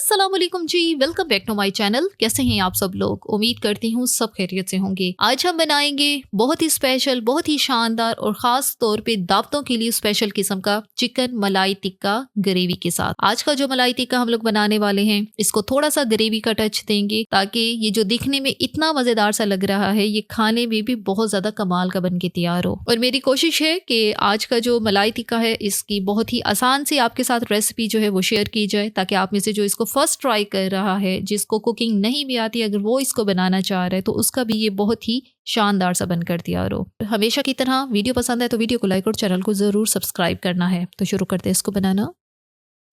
अस्सलाम वालेकुम जी, welcome back to my channel. कैसे हैं आप सब लोग? उम्मीद करती हूँ सब खैरियत से होंगे। आज हम बनाएंगे बहुत ही स्पेशल, बहुत ही शानदार और ख़ास तौर पे दावतों के लिए स्पेशल किस्म का चिकन मलाई टिक्का ग्रेवी के साथ। आज का जो मलाई टिक्का हम लोग बनाने वाले हैं, इसको थोड़ा सा ग्रेवी का टच देंगे ताकि ये जो दिखने में इतना मज़ेदार सा लग रहा है, ये खाने में भी बहुत ज़्यादा कमाल का बन के तैयार हो। और मेरी कोशिश है कि आज का जो मलाई टिक्का है, इसकी बहुत ही आसान सी आपके साथ रेसिपी जो है वो शेयर की जाए, ताकि आप में से जो इसको फर्स्ट ट्राई कर रहा है, जिसको कुकिंग नहीं भी आती, अगर वो इसको बनाना चाह रहा है तो उसका भी ये बहुत ही शानदार सा बनकर तैयार हो। हमेशा की तरह वीडियो पसंद है तो वीडियो को लाइक और चैनल को ज़रूर सब्सक्राइब करना है। तो शुरू करते हैं इसको बनाना।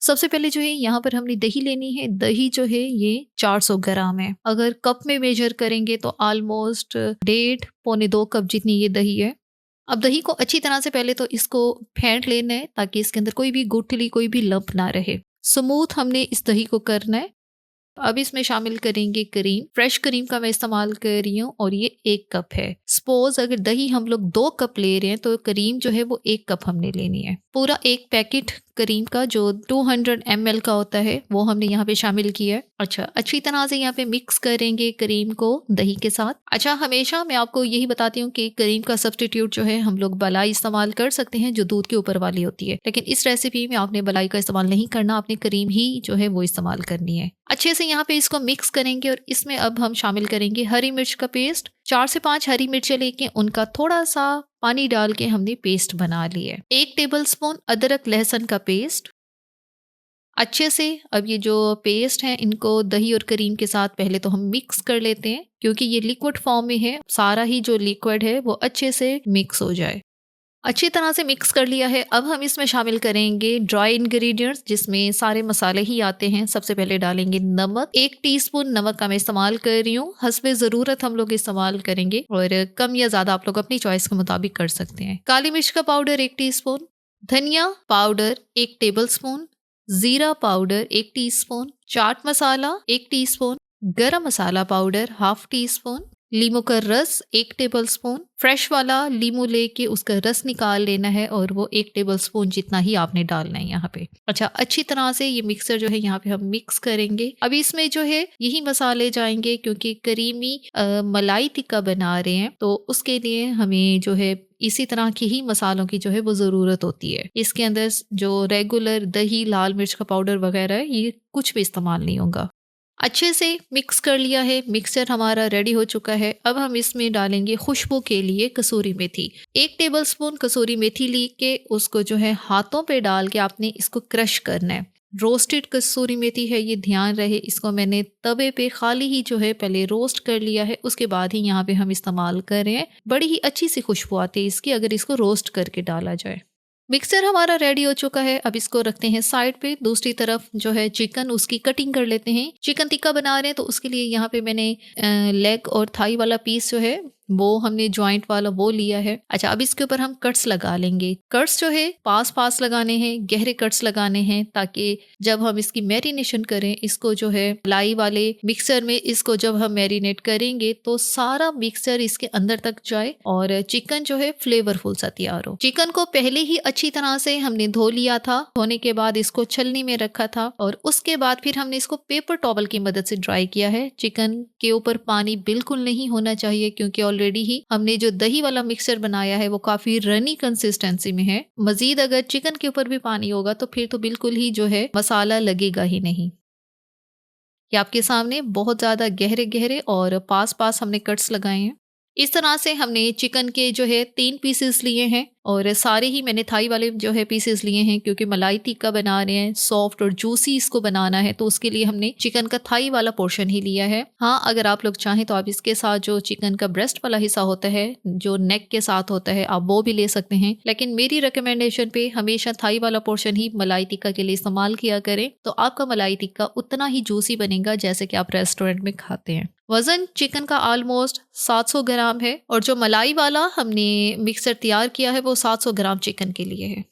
सबसे पहले जो है यहाँ पर हमने दही लेनी है। दही जो है ये 400 ग्राम है। अगर कप में मेजर करेंगे तो ऑलमोस्ट 1.5-2 कप जितनी ये दही है। अब दही को अच्छी तरह से पहले तो इसको फेंट लेना है ताकि इसके अंदर कोई भी गुठली, कोई भी लंप ना रहे। स्मूथ हमने इस दही को करना है। अब इसमें शामिल करेंगे क्रीम। फ्रेश क्रीम का मैं इस्तेमाल कर रही हूँ और ये 1 कप है। सपोज अगर दही हम लोग 2 कप ले रहे हैं तो क्रीम जो है वो 1 कप हमने लेनी है। पूरा 1 पैकेट क्रीम का जो 200 ml का होता है वो हमने यहाँ पे शामिल किया है। अच्छा, अच्छी तरह से यहाँ पे मिक्स करेंगे क्रीम को दही के साथ। अच्छा, हमेशा मैं आपको यही बताती हूँ कि क्रीम का सब्स्टिट्यूट जो है हम लोग मलाई इस्तेमाल कर सकते हैं, जो दूध के ऊपर वाली होती है, लेकिन इस रेसिपी में आपने मलाई का इस्तेमाल नहीं करना, आपने क्रीम ही जो है वो इस्तेमाल करनी है। अच्छे से यहाँ पे इसको मिक्स करेंगे और इसमें अब हम शामिल करेंगे हरी मिर्च का पेस्ट। 4 से 5 हरी मिर्चें लेके उनका थोड़ा सा पानी डाल के हमने पेस्ट बना लिया है। 1 टेबलस्पून अदरक लहसुन का पेस्ट। अच्छे से अब ये जो पेस्ट है इनको दही और क्रीम के साथ पहले तो हम मिक्स कर लेते हैं, क्योंकि ये लिक्विड फॉर्म में है। सारा ही जो लिक्विड है वो अच्छे से मिक्स हो जाए। अच्छी तरह से मिक्स कर लिया है। अब हम इसमें शामिल करेंगे ड्राई इंग्रेडिएंट्स, जिसमें सारे मसाले ही आते हैं। सबसे पहले डालेंगे नमक। 1 टीस्पून नमक का मैं इस्तेमाल कर रही हूँ। हस्बे ज़रूरत हम लोग इस्तेमाल करेंगे और कम या ज़्यादा आप लोग अपनी चॉइस के मुताबिक कर सकते हैं। काली मिर्च का पाउडर 1 टीस्पून, धनिया पाउडर 1 टेबलस्पून, जीरा powder 1 teaspoon, chaat masala 1 teaspoon, गरम मसाला पाउडर 1/2 टीस्पून, लीमू का रस 1 टेबलस्पून। फ्रेश वाला लीमू लेके उसका रस निकाल लेना है और वो 1 टेबलस्पून जितना ही आपने डालना है यहाँ पे। अच्छा, अच्छी तरह से ये मिक्सर जो है यहाँ पे हम मिक्स करेंगे। अभी इसमें जो है यही मसाले जाएंगे, क्योंकि करीमी मलाई टिक्का बना रहे हैं तो उसके लिए हमें जो है इसी तरह के ही मसालों की जो है वो ज़रूरत होती है। इसके अंदर जो रेगुलर दही, लाल मिर्च का पाउडर वगैरह है, ये कुछ भी इस्तेमाल नहीं होगा। अच्छे से मिक्स कर लिया है। मिक्सचर हमारा रेडी हो चुका है। अब हम इसमें डालेंगे खुशबू के लिए कसूरी मेथी। 1 टेबलस्पून कसूरी मेथी लेके उसको जो है हाथों पे डाल के आपने इसको क्रश करना है। रोस्टेड कसूरी मेथी है, ये ध्यान रहे। इसको मैंने तवे पे खाली ही जो है पहले रोस्ट कर लिया है, उसके बाद ही यहाँ पे हम इस्तेमाल कर रहे हैं। बड़ी ही अच्छी सी खुशबू आती है इसकी अगर इसको रोस्ट करके डाला जाए। मिक्सर हमारा रेडी हो चुका है। अब इसको रखते हैं साइड पे। दूसरी तरफ जो है चिकन, उसकी कटिंग कर लेते हैं। चिकन टिक्का बना रहे हैं तो उसके लिए यहाँ पे मैंने लेग और थाई वाला पीस जो है वो हमने जॉइंट वाला वो लिया है। अच्छा, अब इसके ऊपर हम कट्स लगा लेंगे। कट्स जो है पास लगाने हैं, गहरे कट्स लगाने हैं, ताकि जब हम इसकी मैरिनेशन करें, इसको जो है मलाई वाले मिक्सर में इसको जब हम मैरिनेट करेंगे तो सारा मिक्सर इसके अंदर तक जाए और चिकन जो है फ्लेवरफुल सा तैयार हो। चिकन को पहले ही अच्छी तरह से हमने धो लिया था। धोने के बाद इसको छलनी में रखा था और उसके बाद फिर हमने इसको पेपर टॉवल की मदद से ड्राई किया है। चिकन के ऊपर पानी बिल्कुल नहीं होना चाहिए, क्योंकि ऑलरेडी ही हमने जो दही वाला मिक्सचर बनाया है वो काफी रनी कंसिस्टेंसी में है। मजीद अगर चिकन के ऊपर भी पानी होगा तो फिर तो बिल्कुल ही जो है मसाला लगेगा ही नहीं। ये आपके सामने बहुत ज्यादा गहरे और पास हमने कट्स लगाए हैं। इस तरह से हमने चिकन के जो है 3 पीसेस लिए हैं और सारे ही मैंने थाई वाले जो है पीसेस लिए हैं, क्योंकि मलाई टिक्का बना रहे हैं, सॉफ्ट और जूसी इसको बनाना है, तो उसके लिए हमने चिकन का थाई वाला पोर्शन ही लिया है। हाँ, अगर आप लोग चाहें तो आप इसके साथ जो चिकन का ब्रेस्ट वाला हिस्सा होता है, जो नेक के साथ होता है, आप वो भी ले सकते हैं, लेकिन मेरी रिकमेंडेशन पे हमेशा थाई वाला पोर्शन ही मलाई टिक्का के लिए इस्तेमाल किया करें, तो आपका मलाई टिक्का उतना ही जूसी बनेगा जैसे कि आप रेस्टोरेंट में खाते हैं। वजन चिकन का ऑलमोस्ट 700 ग्राम है और जो मलाई वाला हमने मिक्सर तैयार किया है वो 700 ग्राम चिकन के लिए है।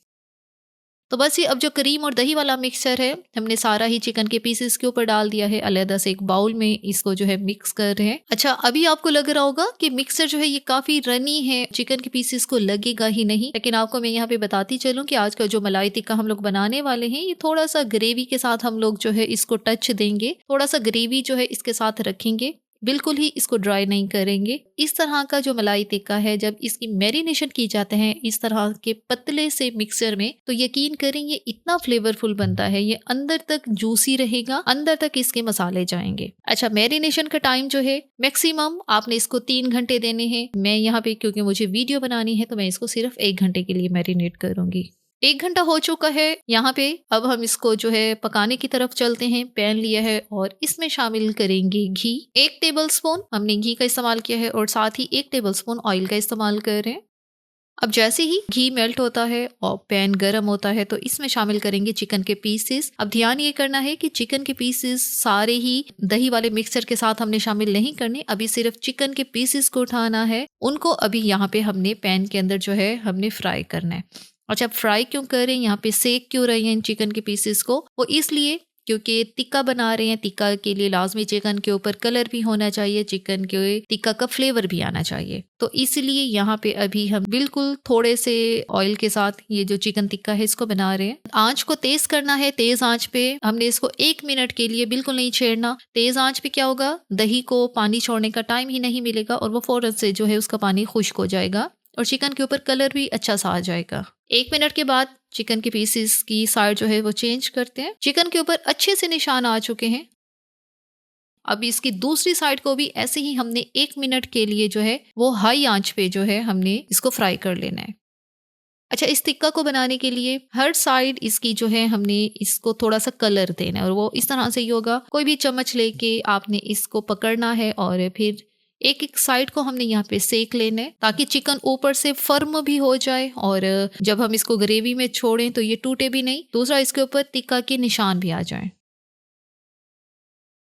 तो बस ये अब जो क्रीम और दही वाला मिक्सचर है हमने सारा ही चिकन के पीसेस के ऊपर डाल दिया है। अलग से एक बाउल में इसको जो है मिक्स कर रहे हैं। अच्छा, अभी आपको लग रहा होगा कि मिक्सचर जो है ये काफी रनी है, चिकन के पीसेस को लगेगा ही नहीं, लेकिन आपको मैं यहाँ पे बताती चलूं कि आज का जो मलाई टिक्का हम लोग बनाने वाले हैं ये थोड़ा सा ग्रेवी के साथ हम लोग जो है इसको टच देंगे, थोड़ा सा ग्रेवी जो है इसके साथ रखेंगे, बिल्कुल ही इसको ड्राई नहीं करेंगे। इस तरह का जो मलाई टिक्का है जब इसकी मैरिनेशन की जाते हैं इस तरह के पतले से मिक्सचर में, तो यकीन करें ये इतना फ्लेवरफुल बनता है, ये अंदर तक जूसी रहेगा, अंदर तक इसके मसाले जाएंगे। अच्छा, मैरिनेशन का टाइम जो है मैक्सिमम आपने इसको 3 घंटे देने हैं। मैं यहाँ पे क्योंकि मुझे वीडियो बनानी है तो मैं इसको सिर्फ 1 घंटे के लिए मैरिनेट करूंगी। 1 घंटा हो चुका है यहाँ पे। अब हम इसको जो है पकाने की तरफ चलते हैं। पैन लिया है और इसमें शामिल करेंगे घी। 1 टेबलस्पून हमने घी का इस्तेमाल किया है और साथ ही 1 टेबलस्पून ऑयल का इस्तेमाल कर रहे हैं। अब जैसे ही घी मेल्ट होता है और पैन गर्म होता है तो इसमें शामिल करेंगे चिकन के पीसेस। अब ध्यान ये करना है कि चिकन के पीसेस सारे ही दही वाले मिक्सचर के साथ हमने शामिल नहीं करने, अभी सिर्फ चिकन के पीसेस को उठाना है, उनको अभी यहाँ पे हमने पैन के अंदर जो है हमने फ्राई करना है। अच्छा, फ्राई क्यों कर रहे हैं, यहाँ पे सेक क्यों रहे हैं इन चिकन के पीसेस को, वो इसलिए क्योंकि टिक्का बना रहे हैं। टिक्का के लिए लाजमी चिकन के ऊपर कलर भी होना चाहिए, चिकन के टिक्का का फ्लेवर भी आना चाहिए, तो इसलिए यहाँ पे अभी हम बिल्कुल थोड़े से ऑयल के साथ ये जो चिकन टिक्का है इसको बना रहे हैं। आंच को तेज करना है, तेज आंच पे हमने इसको 1 मिनट के लिए बिल्कुल नहीं छेड़ना। तेज आंच पे क्या होगा, दही को पानी छोड़ने का टाइम ही नहीं मिलेगा और वो फौरन से जो है उसका पानी खुश्क हो जाएगा और चिकन के ऊपर कलर भी अच्छा सा आ जाएगा। 1 मिनट के बाद चिकन के पीसेस की साइड जो है वो चेंज करते हैं। चिकन के ऊपर अच्छे से निशान आ चुके हैं। अब इसकी दूसरी साइड को भी ऐसे ही हमने 1 मिनट के लिए जो है वो हाई आंच पे जो है हमने इसको फ्राई कर लेना है। अच्छा, इस टिक्का को बनाने के लिए हर साइड इसकी जो है हमने इसको थोड़ा सा कलर देना है और वो इस तरह से ही होगा। कोई भी चम्मच लेके आपने इसको पकड़ना है और फिर एक एक साइड को हमने यहाँ पे सेक लेना है ताकि चिकन ऊपर से फर्म भी हो जाए और जब हम इसको ग्रेवी में छोड़ें तो ये टूटे भी नहीं। दूसरा, इसके ऊपर टिक्का के निशान भी आ जाएं।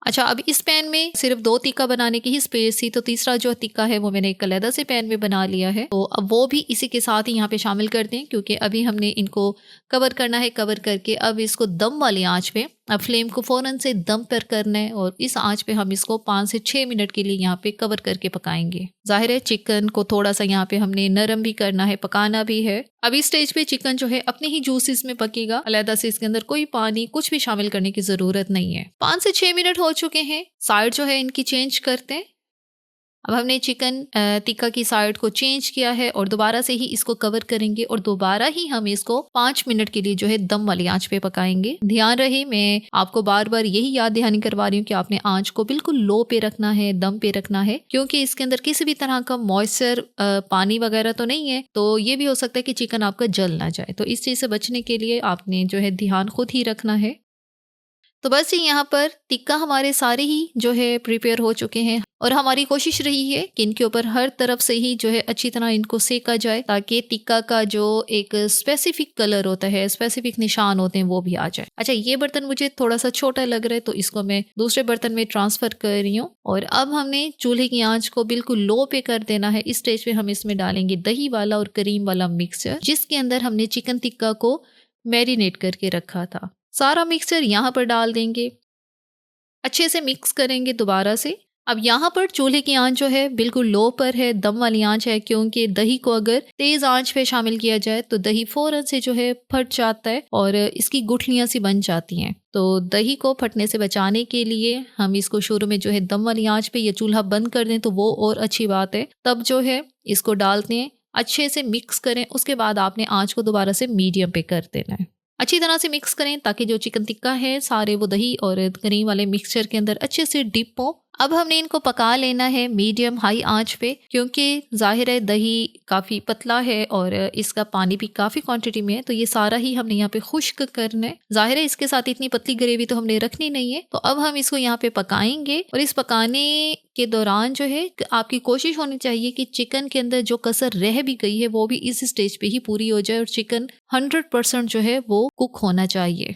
अच्छा, अब इस पैन में सिर्फ 2 टिक्का बनाने की ही स्पेस थी, तो तीसरा जो टिक्का है वो मैंने एक अलग से पैन में बना लिया है, तो अब वो भी इसी के साथ ही यहाँ पे शामिल कर दें क्योंकि अभी हमने इनको कवर करना है। कवर करके अब इसको दम वाली आंच पे, अब फ्लेम को फौरन से दम पर करना है और इस आंच पे हम इसको 5 से 6 मिनट के लिए यहाँ पे कवर करके पकाएंगे। जाहिर है चिकन को थोड़ा सा यहाँ पे हमने नरम भी करना है, पकाना भी है। अब इस स्टेज पे चिकन जो है अपने ही जूसेस में पकेगा, अलग से इसके अंदर कोई पानी कुछ भी शामिल करने की जरूरत नहीं है। 5 से 6 मिनट हो चुके हैं। साइड जो है इनकी चेंज करते हैं। अब हमने चिकन टिक्का की साइड को चेंज किया है और दोबारा से ही इसको कवर करेंगे और दोबारा ही हम इसको 5 मिनट के लिए जो है दम वाली आंच पे पकाएंगे। ध्यान रहे, मैं आपको बार बार यही याद दहानी करवा रही हूँ कि आपने आंच को बिल्कुल लो पे रखना है, दम पे रखना है, क्योंकि इसके अंदर किसी भी तरह का मॉइस्चर पानी वगैरह तो नहीं है, तो ये भी हो सकता है कि चिकन आपका जल ना जाए। तो इस चीज से बचने के लिए आपने जो है ध्यान खुद ही रखना है। तो बस यहाँ पर टिक्का हमारे सारे ही जो है प्रिपेयर हो चुके हैं और हमारी कोशिश रही है कि इनके ऊपर हर तरफ से ही जो है अच्छी तरह इनको सेका जाए ताकि टिक्का का जो एक स्पेसिफिक कलर होता है, स्पेसिफिक निशान होते हैं, वो भी आ जाए। अच्छा, ये बर्तन मुझे थोड़ा सा छोटा लग रहा है तो इसको मैं दूसरे बर्तन में ट्रांसफर कर रही हूँ और अब हमने चूल्हे की आंच को बिल्कुल लो पे कर देना है। इस स्टेज पे हम इसमें डालेंगे दही वाला और क्रीम वाला मिक्सचर जिसके अंदर हमने चिकन टिक्का को मैरिनेट करके रखा था। सारा मिक्सचर यहाँ पर डाल देंगे, अच्छे से मिक्स करेंगे दोबारा से। अब यहाँ पर चूल्हे की आंच जो है बिल्कुल लो पर है, दम वाली आंच है, क्योंकि दही को अगर तेज आंच पे शामिल किया जाए तो दही फौरन से जो है फट जाता है और इसकी गुठलियां सी बन जाती हैं। तो दही को फटने से बचाने के लिए हम इसको शुरू में जो है दम वाली आंच पे या चूल्हा बंद कर दें तो वो और अच्छी बात है। तब जो है इसको डालते हैं, अच्छे से मिक्स करें, उसके बाद आपने आंच को दोबारा से मीडियम पे कर देना है। अच्छी तरह से मिक्स करें ताकि जो चिकन टिक्का है सारे वो दही और क्रीम वाले मिक्सचर के अंदर अच्छे से डिप हो। अब हमने इनको पका लेना है मीडियम हाई आंच पे, क्योंकि जाहिर है दही काफ़ी पतला है और इसका पानी भी काफ़ी क्वांटिटी में है, तो ये सारा ही हमने यहाँ पे खुश्क करना है। जाहिर है इसके साथ इतनी पतली ग्रेवी तो हमने रखनी नहीं है, तो अब हम इसको यहाँ पे पकाएंगे और इस पकाने के दौरान जो है आपकी कोशिश होनी चाहिए कि चिकन के अंदर जो कसर रह भी गई है वो भी इस स्टेज पे ही पूरी हो जाए और चिकन 100% जो है वो कुक होना चाहिए।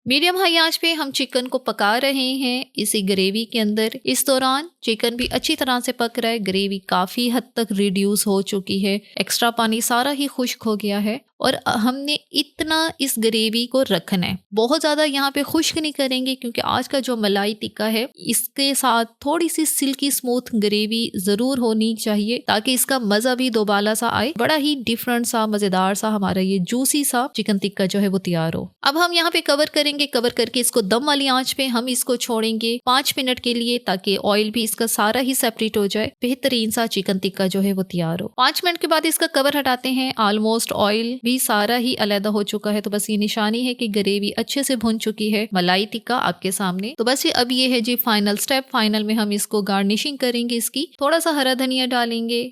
मीडियम हाई आंच पे हम चिकन को पका रहे हैं इसी ग्रेवी के अंदर। इस दौरान चिकन भी अच्छी तरह से पक रहा है, ग्रेवी काफ़ी हद तक रिड्यूस हो चुकी है, एक्स्ट्रा पानी सारा ही खुश्क हो गया है और हमने इतना इस ग्रेवी को रखना है। बहुत ज़्यादा यहाँ पे खुश्क नहीं करेंगे क्योंकि आज का जो मलाई टिक्का है इसके साथ थोड़ी सी सिल्की स्मूथ ग्रेवी ज़रूर होनी चाहिए ताकि इसका मज़ा भी दोबाला सा आए। बड़ा ही डिफरेंट सा मज़ेदार सा हमारा ये जूसी सा चिकन टिक्का जो है वो तैयार हो। अब हम यहाँ पे कवर करेंगे, कवर करके इसको दम वाली आंच पे हम इसको छोड़ेंगे 5 मिनट के लिए ताकि ऑयल भी इसका सारा ही सेपरेट हो जाए। बेहतरीन सा चिकन टिक्का जो है वो तैयार हो। 5 मिनट के बाद इसका कवर हटाते हैं। ऑलमोस्ट ऑयल भी सारा ही अलग हो चुका है, तो बस ये निशानी है कि ग्रेवी अच्छे से भुन चुकी है। मलाई टिक्का आपके सामने। तो बस ये अब ये है जी फाइनल स्टेप। फाइनल में हम इसको गार्निशिंग करेंगे, इसकी थोड़ा सा हरा धनिया डालेंगे,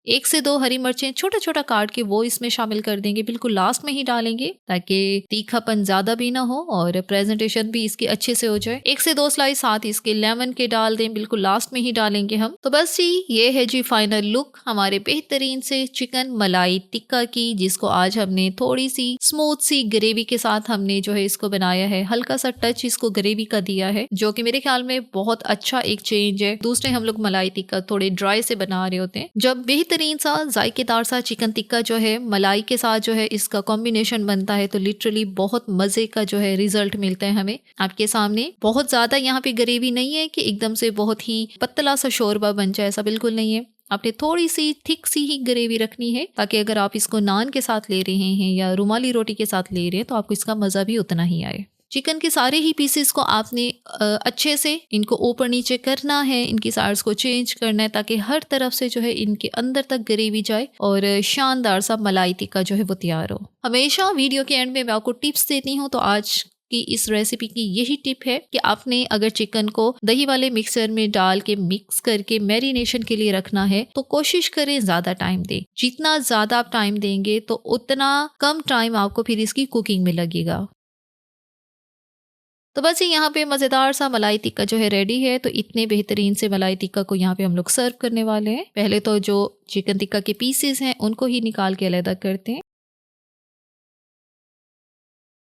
1 से 2 हरी मिर्चें छोटा छोटा काट के वो इसमें शामिल कर देंगे। बिल्कुल लास्ट में ही डालेंगे ताकि तीखापन ज्यादा भी ना हो और प्रेजेंटेशन भी इसकी अच्छे से हो जाए। 1 से 2 स्लाइस साथ इसके लेमन के डाल दें, बिल्कुल लास्ट में ही डालेंगे हम। तो बस जी ये है जी फाइनल लुक हमारे बेहतरीन से चिकन मलाई टिक्का की, जिसको आज हमने थोड़ी सी स्मूथ सी ग्रेवी के साथ हमने जो है इसको बनाया है। हल्का सा टच इसको ग्रेवी का दिया है जो कि मेरे ख्याल में बहुत अच्छा एक चेंज है। दूसरे हम लोग मलाई टिक्का थोड़े ड्राई से बना रहे होते हैं। जब बेहतरीन सा जायकेदार सा चिकन टिक्का जो है मलाई के साथ जो है इसका कॉम्बिनेशन बनता है तो लिटरली बहुत मजे का जो है रिजल्ट मिलता है हमें आपके सामने। बहुत ज्यादा यहाँ पे ग्रेवी नहीं है कि एकदम से बहुत ही पतला सा शोरबा बन जाए, ऐसा बिल्कुल नहीं है। आपने थोड़ी सी थिक सी ही ग्रेवी रखनी है ताकि अगर आप इसको नान के साथ ले रहे हैं या रुमाली रोटी के साथ ले रहे हैं तो आपको इसका मजा भी उतना ही आए। चिकन के सारे ही पीसेस को आपने अच्छे से इनको ऊपर नीचे करना है, इनकी साइड्स को चेंज करना है ताकि हर तरफ से जो है इनके अंदर तक ग्रेवी जाए और शानदार सा मलाई टिक्का जो है वो तैयार हो। हमेशा वीडियो के एंड में मैं आपको टिप्स देती हूँ, तो आज की इस रेसिपी की यही टिप है कि आपने अगर चिकन को दही वाले मिक्सर में डाल के मिक्स करके मैरिनेशन के लिए रखना है तो कोशिश करें ज्यादा टाइम दें। जितना ज्यादा आप टाइम देंगे तो उतना कम टाइम आपको फिर इसकी कुकिंग में लगेगा। तो बस यहाँ पे मज़ेदार सा मलाई टिक्का जो है रेडी है। तो इतने बेहतरीन से मलाई टिक्का को यहाँ पे हम लोग सर्व करने वाले हैं। पहले तो जो चिकन टिक्का के पीसेस हैं उनको ही निकाल के अलग करते हैं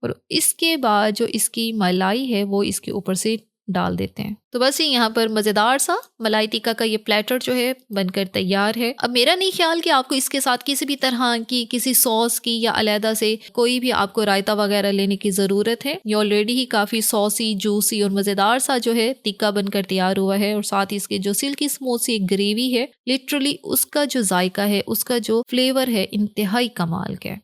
और इसके बाद जो इसकी मलाई है वो इसके ऊपर से डाल देते हैं। तो बस यहाँ पर मज़ेदार सा मलाई टिक्का का ये प्लेटर जो है बनकर तैयार है। अब मेरा नहीं ख्याल कि आपको इसके साथ किसी भी तरह की किसी सॉस की या अलहदा से कोई भी आपको रायता वगैरह लेने की ज़रूरत है। ये ऑलरेडी ही काफ़ी सॉसी जूसी और मज़ेदार सा जो है टिक्का बनकर तैयार हुआ है और साथ ही इसके जो सिल्की स्मूथ सी ग्रेवी है लिटरली उसका जो जायका है उसका जो फ्लेवर है इंतहाई कमाल का है।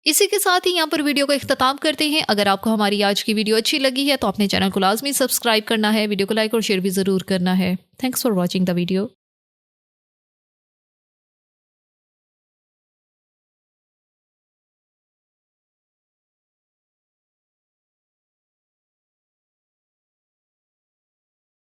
इसी के साथ ही यहाँ पर वीडियो को इख्तिताम करते हैं। अगर आपको हमारी आज की वीडियो अच्छी लगी है तो अपने चैनल को लाजमी सब्सक्राइब करना है, वीडियो को लाइक और शेयर भी ज़रूर करना है। Thanks for watching the video.